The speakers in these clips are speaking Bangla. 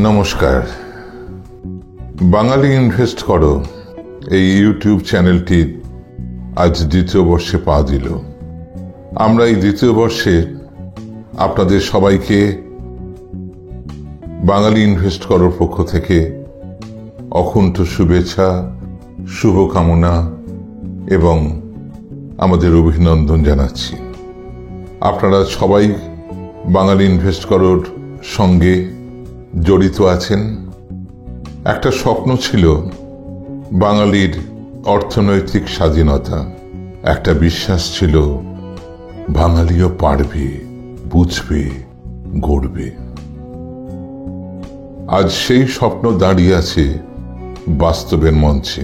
নমস্কার। বাঙালি ইনভেস্ট করো এই ইউটিউব চ্যানেলটি আজ দ্বিতীয় বর্ষে পা দিল। আমরা এই দ্বিতীয় বর্ষে আপনাদের সবাইকে বাঙালি ইনভেস্ট করার পক্ষ থেকে অকুণ্ঠ শুভেচ্ছা, শুভকামনা এবং আমাদের অভিনন্দন জানাচ্ছি। আপনারা সবাই বাঙালি ইনভেস্ট করার সঙ্গে জড়িত আছেন। একটা স্বপ্ন ছিল বাঙালির অর্থনৈতিক স্বাধীনতা, একটা বিশ্বাস ছিল বাঙালিও পারবে, বুঝবে, গড়বে। আজ সেই স্বপ্ন দাঁড়িয়ে আছে বাস্তবের মঞ্চে।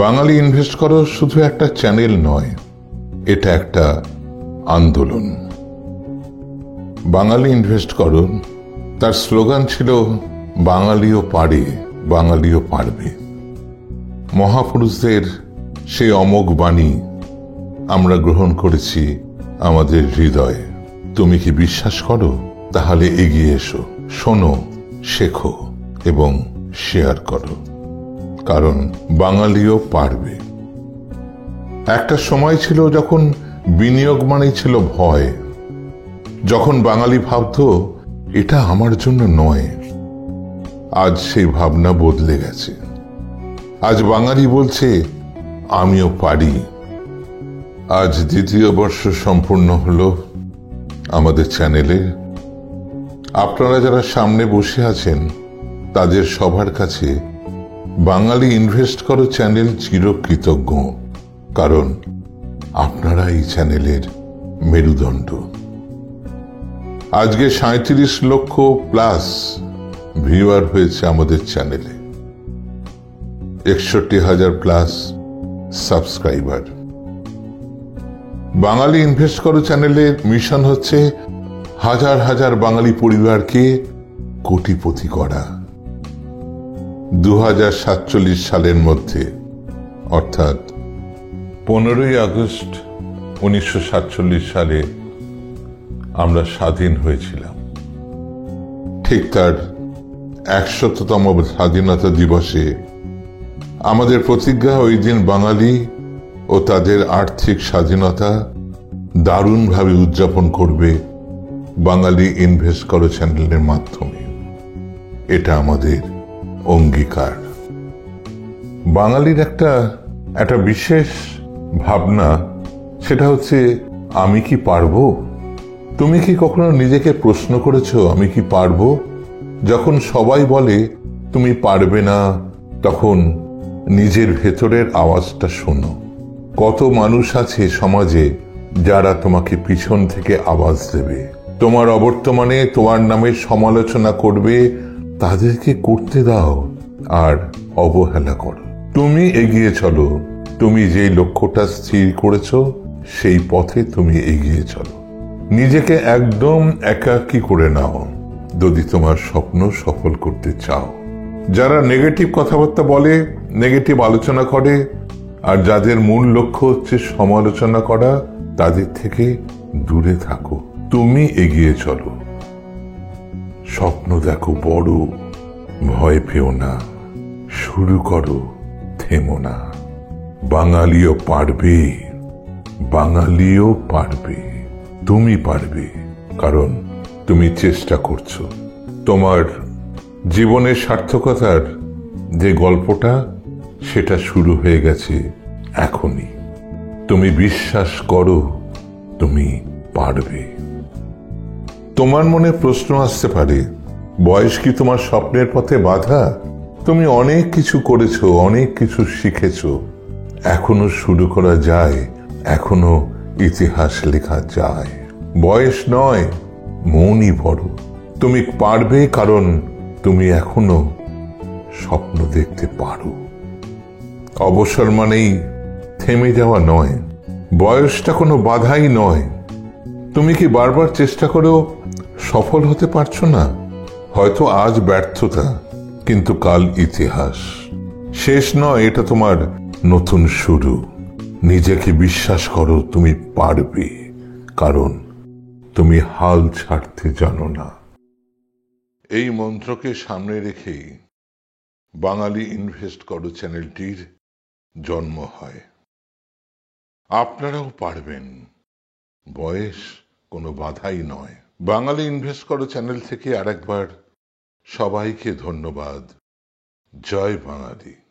বাঙালি ইনভেস্ট করো শুধু একটা চ্যানেল নয়, এটা একটা আন্দোলন। বাঙালি ইনভেস্ট করো তার স্লোগান ছিল বাঙালিও পারে, বাঙালিও পারবে। মহাপুরুষদের সেই অমোঘ বাণী আমরা গ্রহণ করেছি আমাদের হৃদয়ে। তুমি কি বিশ্বাস করো? তাহলে এগিয়ে এসো, শোনো, শেখো এবং শেয়ার করো, কারণ বাঙালিও পারবে। একটা সময় ছিল যখন বিনিয়োগ মানেই ছিল ভয়, যখন বাঙালি ভাবতো এটা আমার জন্য নয়। আজ সেই ভাবনা বদলে গেছে। আজ বাঙালি বলছে আমিও পারি। আজ দ্বিতীয় বর্ষ সম্পূর্ণ হলো আমাদের চ্যানেলে। আপনারা যারা সামনে বসে আছেন তাদের সবার কাছে বাঙালি ইনভেস্ট করো চ্যানেল চিরকৃতজ্ঞ, কারণ আপনারা এই চ্যানেলের মেরুদণ্ড। আজকে ৩৭ লক্ষ প্লাস ভিউয়ার হয়েছে আমাদের চ্যানেলে, ৬১,০০০ প্লাস সাবস্ক্রাইবার। বাঙালি ইনভেস্ট করো চ্যানেলের মিশন হচ্ছে হাজার হাজার বাঙালি পরিবারকে কোটিপতি করা। ২০৪৭ সালের মধ্যে, অর্থাৎ ১৫ই আগস্ট ১৯৪৭ সালে আমরা স্বাধীন হয়েছিলাম। ঠিক তার ১০০তম স্বাধীনতা দিবসে আমাদের প্রতিজ্ঞা, ওই দিন বাঙালি ও তাদের আর্থিক স্বাধীনতা দারুণভাবে উদযাপন করবে বাঙালি ইনভেস্ট করো চ্যানেলের মাধ্যমে। এটা আমাদের অঙ্গীকার। বাঙালির একটা বিশেষ ভাবনা, সেটা হচ্ছে আমি কি পারবো। তুমি কি কখনো নিজেকে প্রশ্ন করেছো আমি কি পারবো? যখন সবাই বলে তুমি পারবে না, তখন নিজের ভেতরের আওয়াজটা শোনো। কত মানুষ আছে সমাজে যারা তোমাকে পিছন থেকে আওয়াজ দেবে, তোমার অবর্তমানে তোমার নামে সমালোচনা করবে। তাদেরকে করতে দাও আর অবহেলা করো। তুমি এগিয়ে চলো, তুমি যে লক্ষ্যটা স্থির করেছো সেই পথে তুমি এগিয়ে চলো। নিজেকে একদম একাকী করে নাও যদি তোমার স্বপ্ন সফল করতে চাও। যারা নেগেটিভ কথাবার্তা বলে, নেগেটিভ আলোচনা করে, আর যাদের মূল লক্ষ্য হচ্ছে সমালোচনা করা, তাদের থেকে দূরে থাকো। তুমি এগিয়ে চলো, স্বপ্ন দেখো বড়, ভয় পেও না, শুরু করো, থেমো না। বাঙালিও পারবে, বাঙালিও পারবে। তুমি পারবে, কারণ তুমি চেষ্টা করছো। তোমার জীবনের সার্থকতার যে গল্পটা, সেটা শুরু হয়ে গেছে এখনই। তুমি বিশ্বাস করো, তুমি পারবে। তোমার মনে প্রশ্ন আসতে পারে, বয়স কি তোমার স্বপ্নের পথে বাধা? তুমি অনেক কিছু করেছো, অনেক কিছু শিখেছো, এখনো শুরু করা যায়, এখনো ইতিহাস লেখা যায়। বয়স নয়, মনই বড়। তুমি পারবে, কারণ তুমি এখনো স্বপ্ন দেখতে পারো। অবসর মানেই থেমে যাওয়া নয়, বয়সটা কোনো বাধাই নয়। তুমি কি বারবার চেষ্টা করেও সফল হতে পারছো না? হয়তো আজ ব্যর্থতা, কিন্তু কাল ইতিহাস। শেষ নয়, এটা তোমার নতুন শুরু। নিজেকে বিশ্বাস করো, তুমি পারবে, কারণ তুমি হাল ছাড়তে জানো না। এই মন্ত্রকে সামনে রেখেই বাঙালি ইনভেস্ট করো চ্যানেলটির জন্ম হয়। আপনারাও পারবেন, বয়স কোনো বাধাই নয়। বাঙালি ইনভেস্ট করো চ্যানেল থেকে আরেকবার সবাইকে ধন্যবাদ। জয় বাঙালি।